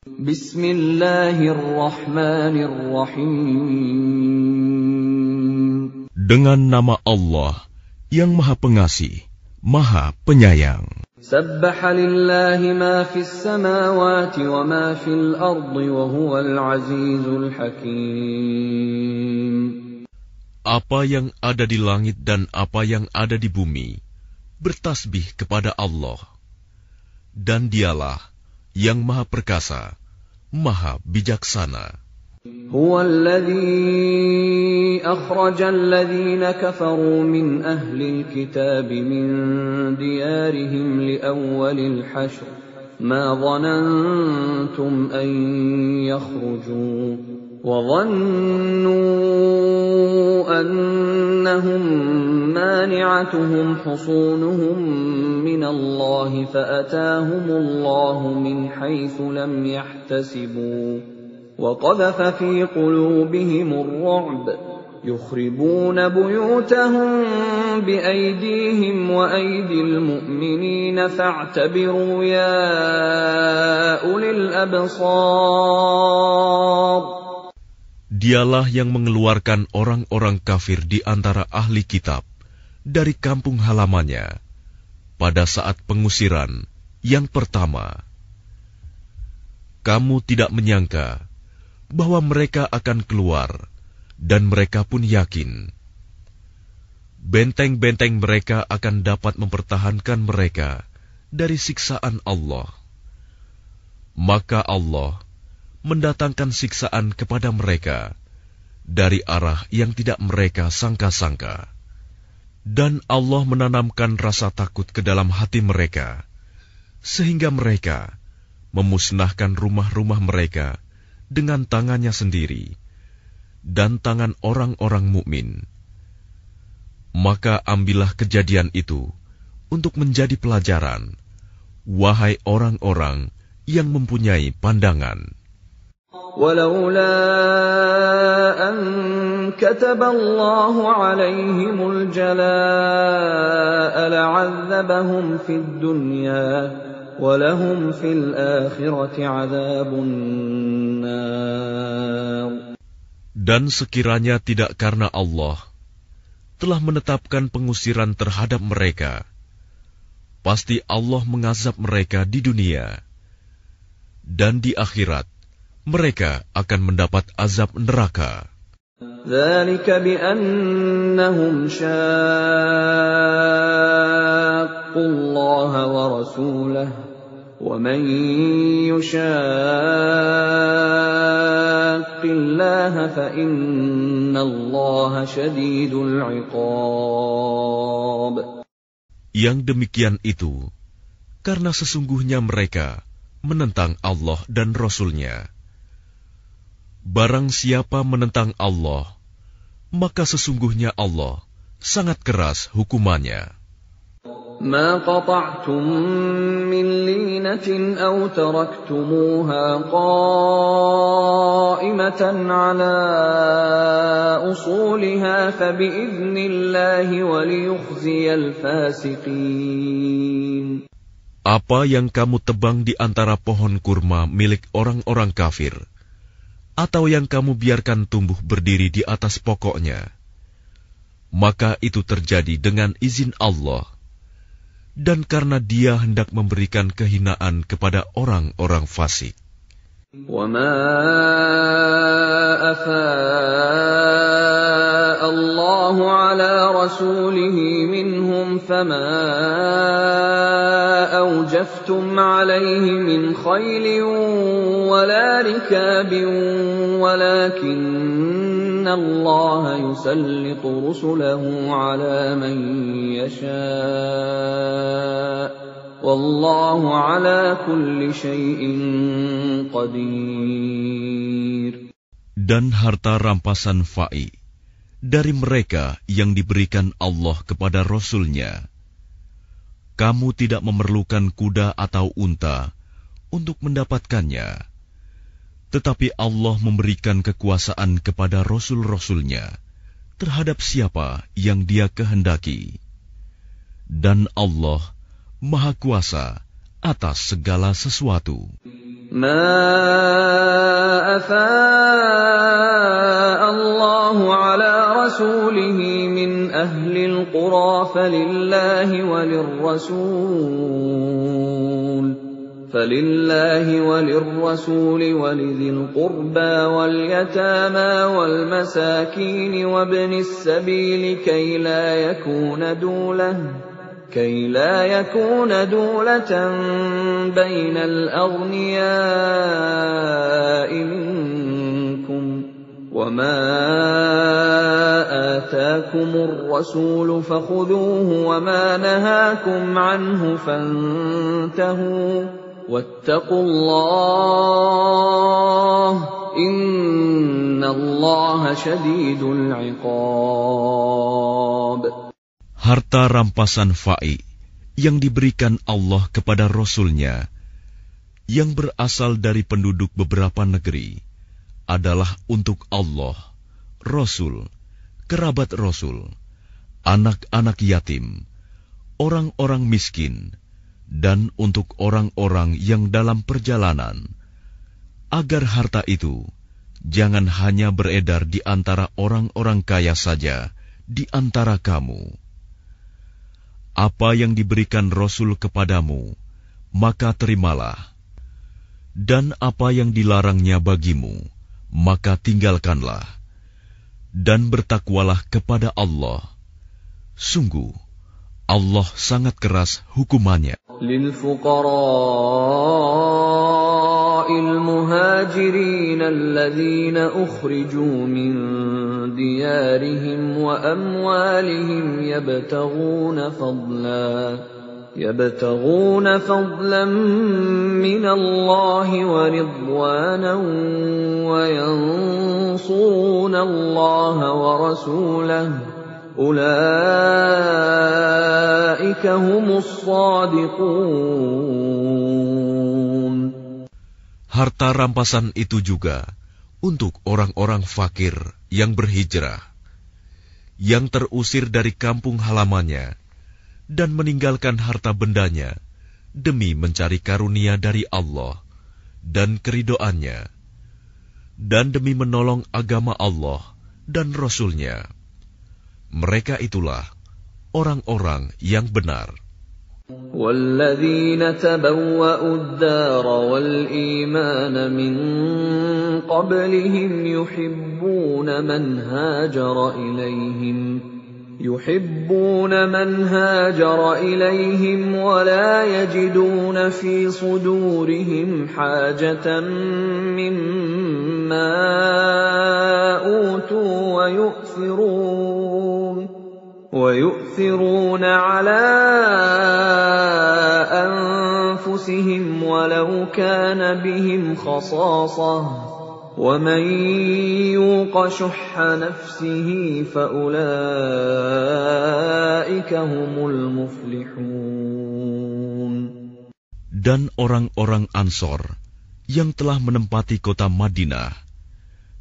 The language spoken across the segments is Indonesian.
Bismillahirrahmanirrahim. Dengan nama Allah yang Maha Pengasih, Maha Penyayang. Sabbaha lillahi ma fis samawati wa ma fil ardi wa huwal azizul hakim. Apa yang ada di langit dan apa yang ada di bumi bertasbih kepada Allah. Dan dialah yang Maha Perkasa, Maha Bijaksana. هو الذي أخرج الذين كفروا من أهل الكتاب من ديارهم لأول الحشر ما ظننتم أن يخرجوا وظنوا أنهم مانعتهم حصونهم من الله فأتاهم الله من حيث لم يحتسبوا وقذف في قلوبهم الرعب يخربون بيوتهم بأيديهم وأيدي المؤمنين فاعتبروا يا أولي الأبصار. Dialah yang mengeluarkan orang-orang kafir di antara ahli kitab dari kampung halamannya pada saat pengusiran yang pertama. Kamu tidak menyangka bahwa mereka akan keluar, dan mereka pun yakin. Benteng-benteng mereka akan dapat mempertahankan mereka dari siksaan Allah. Maka Allah mendatangkan siksaan kepada mereka dari arah yang tidak mereka sangka-sangka. Dan Allah menanamkan rasa takut ke dalam hati mereka, sehingga mereka memusnahkan rumah-rumah mereka dengan tangannya sendiri dan tangan orang-orang mukmin. Maka ambillah kejadian itu untuk menjadi pelajaran, wahai orang-orang yang mempunyai pandangan. ولولا أن كتب الله عليهم الجلاء لعذبهم في الدنيا وَلَهُمْ فِي الْآخِرَةِ عَذَابُ النَّارِ. Dan sekiranya tidak karena Allah telah menetapkan pengusiran terhadap mereka, pasti Allah mengazab mereka di dunia, dan di akhirat mereka akan mendapat azab neraka. ذَلِكَ بِأَنَّهُمْ شَاقُّوا اللَّهَ وَرَسُولَهُ وَمَن يُشَاقِّ اللَّهَ فَإِنَّ اللَّهَ شَدِيدُ الْعِقَابِ. Yang demikian itu karena sesungguhnya mereka menentang Allah dan Rasul-Nya. Barang siapa menentang Allah, maka sesungguhnya Allah sangat keras hukumannya. ما قطعتم من لينة أو تركتموها قائمة على أصولها فبإذن الله وليخزي الفاسقين. Apa yang kamu tebang di antara pohon kurma milik orang-orang kafir, atau yang kamu biarkan tumbuh berdiri di atas pokoknya, maka itu terjadi dengan izin Allah, dan karena Dia hendak memberikan kehinaan kepada orang-orang fasik. وَمَا أَفَاءَ اللَّهُ عَلَى رَسُولِهِ مِنْهُمْ فَمَا أَوْجَفْتُمْ عَلَيْهِ مِنْ خَيْلٍ وَلَا رِكَابٍ وَلَكِنَّ اللَّهَ يُسَلِّطُ رُسُلَهُ عَلَى مَن يَشَاءُ وَاللَّهُ عَلَى كُلِّ شَيْءٍ قَدِيرٌ. Dan harta rampasan fa'i dari mereka yang diberikan Allah kepada Rasul-Nya, kamu tidak memerlukan kuda atau unta untuk mendapatkannya, tetapi Allah memberikan kekuasaan kepada Rasul-Rasul-Nya terhadap siapa yang Dia kehendaki. Dan Allah Maha Kuasa atas segala sesuatu. ما أفاء الله على رسوله من أهل القرى فلله وللرسول ولذي القربى واليتامى والمساكين وابن السبيل كي لا يكون دولة بين الأغنياء منكم وما آتاكم الرسول فخذوه وما نهاكم عنه فانتهوا واتقوا الله إن الله شديد العقاب. Harta rampasan fa'i yang diberikan Allah kepada Rasul-Nya yang berasal dari penduduk beberapa negeri adalah untuk Allah, Rasul, kerabat Rasul, anak-anak yatim, orang-orang miskin, dan untuk orang-orang yang dalam perjalanan, agar harta itu jangan hanya beredar di antara orang-orang kaya saja di antara kamu. Apa yang diberikan Rasul kepadamu, maka terimalah. Dan apa yang dilarangnya bagimu, maka tinggalkanlah. Dan bertakwalah kepada Allah. Sungguh, Allah sangat keras hukumannya. المهاجرين الذين أخرجوا من ديارهم وأموالهم يبتغون فضلا من الله ورضوانا وينصرون الله ورسوله أولئك هم الصادقون. Harta rampasan itu juga untuk orang-orang fakir yang berhijrah, yang terusir dari kampung halamannya, dan meninggalkan harta bendanya demi mencari karunia dari Allah dan keridoannya, dan demi menolong agama Allah dan Rasul-Nya. Mereka itulah orang-orang yang benar. والذين تبوأوا الدار والإيمان من قبلهم يحبون من هاجر إليهم ولا يجدون في صدورهم حاجة مما أوتوا ويؤثرون على أنفسهم ولو كان بهم خصاصة ومن يوق شح نفسه فأولئك هم المفلحون. Dan orang-orang Ansor yang telah menempati kota Madinah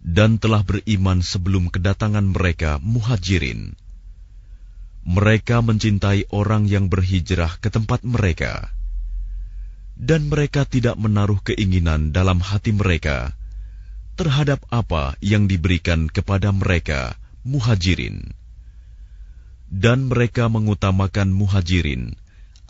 dan telah beriman sebelum kedatangan mereka Muhajirin, mereka mencintai orang yang berhijrah ke tempat mereka, dan mereka tidak menaruh keinginan dalam hati mereka terhadap apa yang diberikan kepada mereka Muhajirin. Dan mereka mengutamakan Muhajirin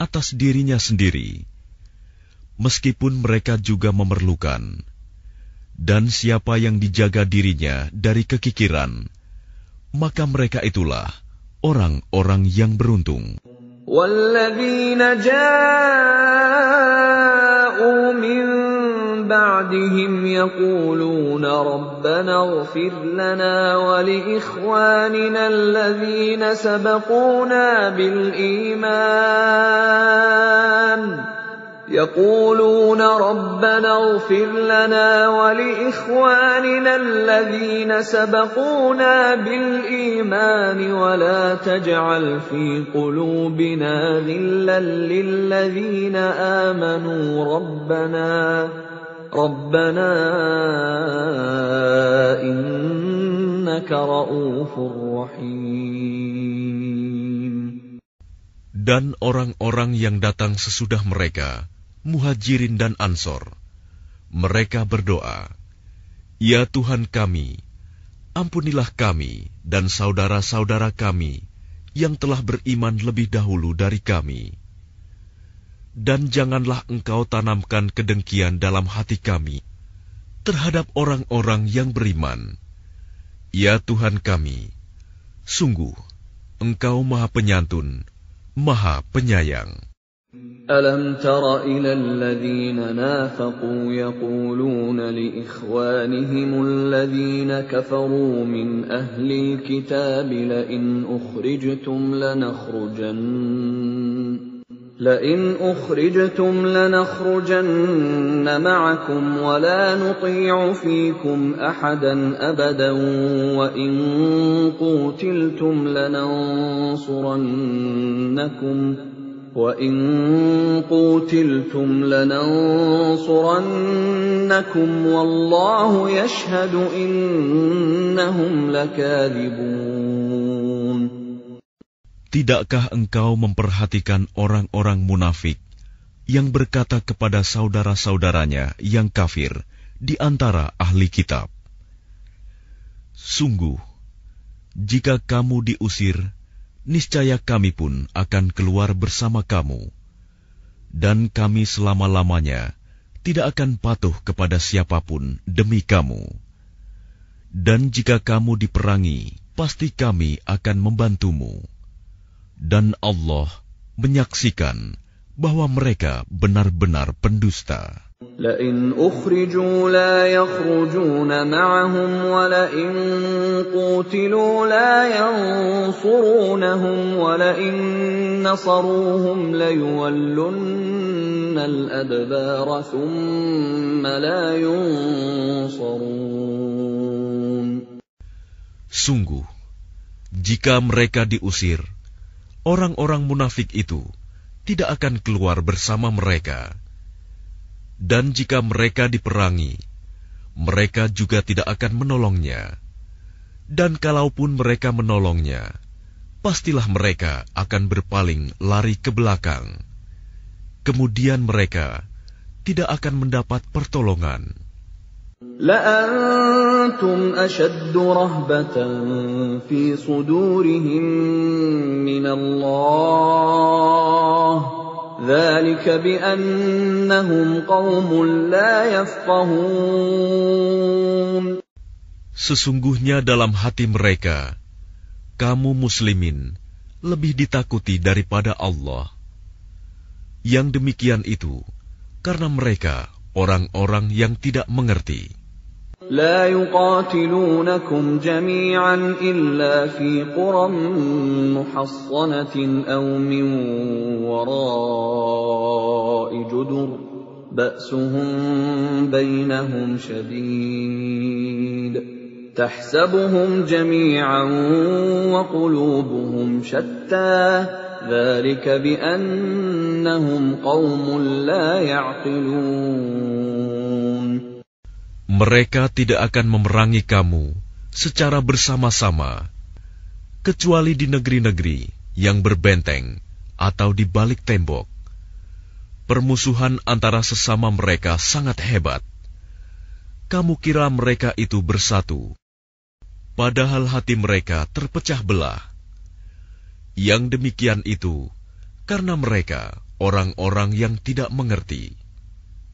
atas dirinya sendiri, meskipun mereka juga memerlukan. Dan siapa yang dijaga dirinya dari kekikiran, maka mereka itulah orang-orang yang beruntung. وَالَّذِينَ جَاءُوا مِن بَعْدِهِمْ يَقُولُونَ رَبَّنَا اغْفِرْ لَنَا وَلِإِخْوَانِنَا الَّذِينَ سَبَقُونَا بِالْإِيمَانِ وَلَا تَجْعَلْ فِي قُلُوبِنَا غِلًّا لِّلَّذِينَ آمَنُوا رَبَّنَا إِنَّكَ رَءُوفٌ رَّحِيمٌ. Dan orang-orang yang datang sesudah mereka Muhajirin dan Ansor. Mereka berdoa, "Ya Tuhan kami, ampunilah kami dan saudara-saudara kami yang telah beriman lebih dahulu dari kami. Dan janganlah Engkau tanamkan kedengkian dalam hati kami terhadap orang-orang yang beriman. Ya Tuhan kami, sungguh Engkau Maha Penyantun, Maha Penyayang." ألم تر إلى الذين نافقوا يقولون لإخوانهم الذين كفروا من أهل الكتاب لئن أخرجتم لنخرجن معكم ولا نطيع فيكم أحدا أبدا وإن قوتلتم لننصرنكم والله يشهد إنهم لكاذبون. Tidakkah engkau memperhatikan orang-orang munafik yang berkata kepada saudara-saudaranya yang kafir di antara ahli kitab, "Sungguh, jika kamu diusir, niscaya kami pun akan keluar bersama kamu, dan kami selama-lamanya tidak akan patuh kepada siapapun demi kamu. Dan jika kamu diperangi, pasti kami akan membantumu. Dan Allah menyaksikan bahwa mereka benar-benar pendusta." لئن أخرجوا لا يخرجون معهم ولئن قوتلوا لا ينصرونهم ولئن نصروهم ليولن الأدبار ثم لا ينصرون. Sungguh, jika mereka diusir, orang-orang munafik itu tidak akan keluar bersama mereka. Dan jika mereka diperangi, mereka juga tidak akan menolongnya. Dan kalaupun mereka menolongnya, pastilah mereka akan berpaling lari ke belakang. Kemudian mereka tidak akan mendapat pertolongan. لأنتم أشد رهبة في صدورهم من الله ذلك بأنهم قوم لا يفقهون. Sesungguhnya dalam hati mereka, kamu muslimin lebih ditakuti daripada Allah. Yang demikian itu karena mereka orang-orang yang tidak mengerti. لا يقاتلونكم جميعا إلا في قرى محصنة أو من وراء جدر بأسهم بينهم شديد تحسبهم جميعا وقلوبهم شتى ذلك بأنهم قوم لا يعقلون. Mereka tidak akan memerangi kamu secara bersama-sama, kecuali di negeri-negeri yang berbenteng atau di balik tembok. Permusuhan antara sesama mereka sangat hebat. Kamu kira mereka itu bersatu, padahal hati mereka terpecah belah. Yang demikian itu karena mereka orang-orang yang tidak mengerti.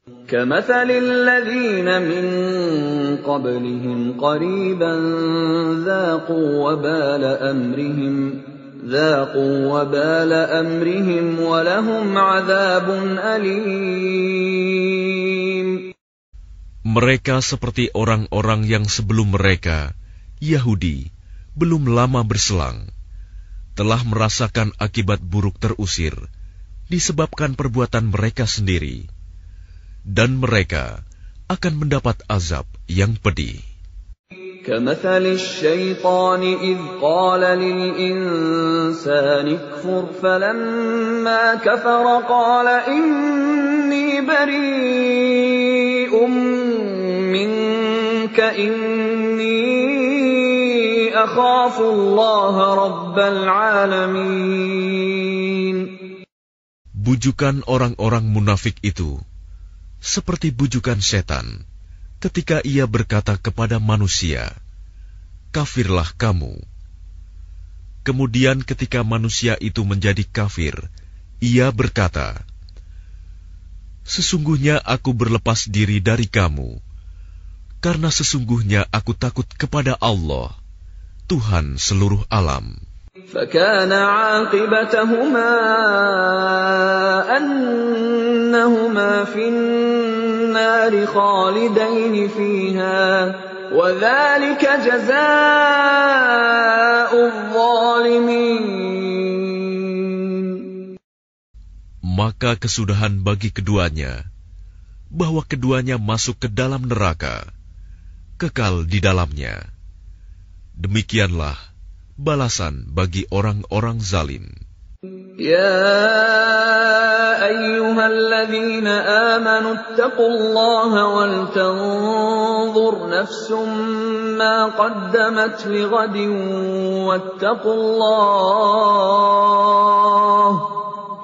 كمثل الذين من قبلهم قريبا ذاقوا وبال أمرهم ولهم عذاب أليم. Mereka seperti orang-orang yang sebelum mereka, Yahudi, belum lama berselang, telah merasakan akibat buruk terusir disebabkan perbuatan mereka sendiri. Dan mereka akan mendapat azab yang pedih. كمثل الشيطان إذ قال للإنسان اكفر فلما كفر قال إني بريء منك إني أخاف الله رب العالمين. Bujukan orang-orang munafik itu seperti bujukan setan ketika ia berkata kepada manusia, "Kafirlah kamu." Kemudian ketika manusia itu menjadi kafir, ia berkata, "Sesungguhnya aku berlepas diri dari kamu, karena sesungguhnya aku takut kepada Allah, Tuhan seluruh alam." فكان عاقبتهما أنهما في النار خالدين فيها وذلك جزاء الظالمين. Maka kesudahan bagi keduanya, bahwa keduanya masuk ke dalam neraka, kekal di dalamnya. Demikianlah balasan bagi orang-orang zalim. يا أيها الذين آمنوا اتقوا الله ولتنظر نفس ما قدمت لغد واتقوا الله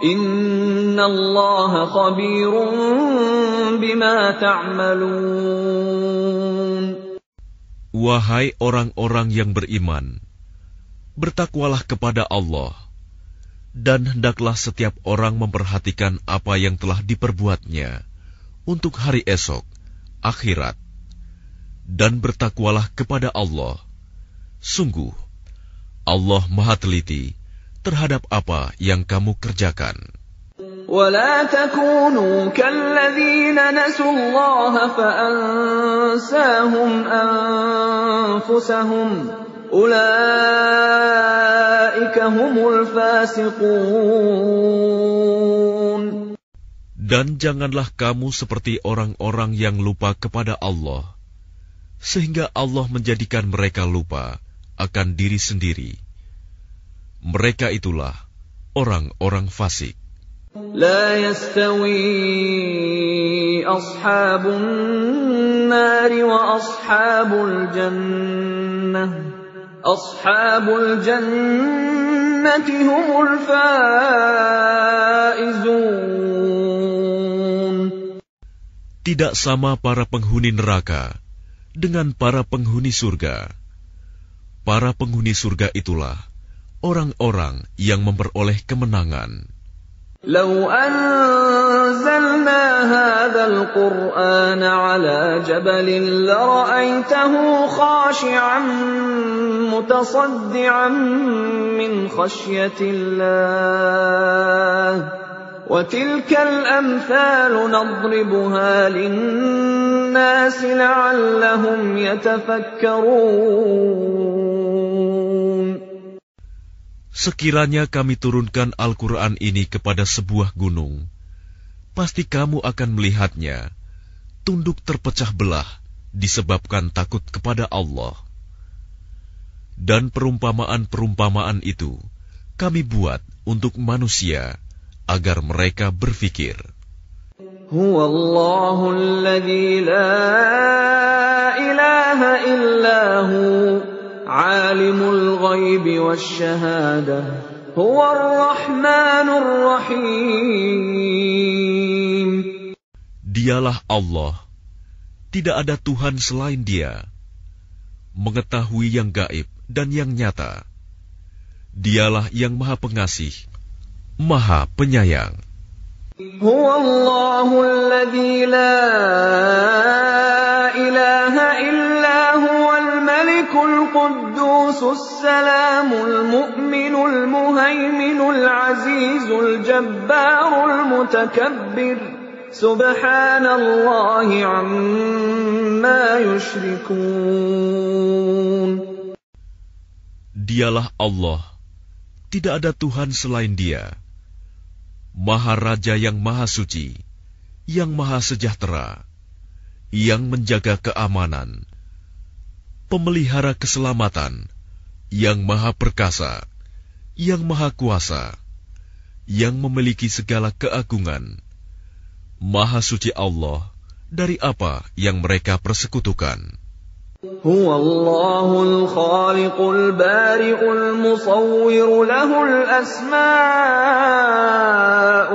إن الله خبير بما تعملون. Wahai orang-orang yang beriman, bertakwalah kepada Allah, dan hendaklah setiap orang memperhatikan apa yang telah diperbuatnya untuk hari esok, akhirat. Dan bertakwalah kepada Allah. Sungguh, Allah Maha Teliti terhadap apa yang kamu kerjakan. ولا تكونوا كالذين نسوا الله فأنساهم أنفسهم أولئك هم الفاسقون. Dan janganlah kamu seperti orang-orang yang lupa kepada Allah, sehingga Allah menjadikan mereka lupa akan diri sendiri. Mereka itulah orang-orang fasik. لا يستوي أصحاب النار وأصحاب الجنة أصحاب الجنة هم الفائزون. Tidak sama para penghuni neraka dengan para penghuni surga. Para penghuni surga itulah orang-orang yang memperoleh kemenangan. لو أنزلنا هذا القرآن على جبل لرأيته خاشعا متصدعا من خشية الله وتلك الأمثال نضربها للناس لعلهم يتفكرون. Sekiranya kami turunkan Al-Quran ini kepada sebuah gunung, pasti kamu akan melihatnya tunduk terpecah belah disebabkan takut kepada Allah. Dan perumpamaan-perumpamaan itu kami buat untuk manusia agar mereka berfikir. Huwallahu alladzi la ilaha illahu Alimul ghaibi wasyahadah Huwar rahmanur rahim. Dialah Allah, tidak ada Tuhan selain Dia, mengetahui yang gaib dan yang nyata. Dialah yang Maha Pengasih, Maha Penyayang. Huwallahu alladzi la ilaha illa huwal malikul quddusus salamul mu'minul muhaiminul azizul jabbarul mutakabbir subhanallahi amma yushrikun. Dialah Allah, tidak ada Tuhan selain Dia, Maha Raja yang Maha Suci, yang Maha Sejahtera, yang menjaga keamanan, pemelihara keselamatan, yang Maha Perkasa, yang Maha Kuasa, yang memiliki segala keagungan. Maha Suci Allah dari apa yang mereka persekutukan. هو الله الخالق البارئ المصور له الأسماء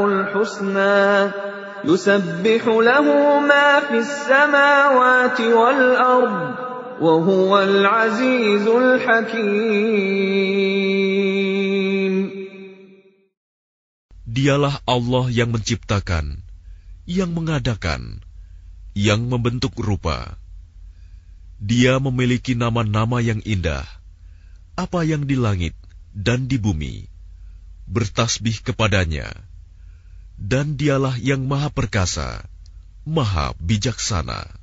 الحسنى يسبح له ما في السماوات والأرض وهو العزيز الحكيم. Dialah Allah yang menciptakan, yang mengadakan, yang membentuk rupa. Dia memiliki nama-nama yang indah. Apa yang di langit dan di bumi bertasbih kepadanya. Dan dialah yang maha perkasa, maha bijaksana.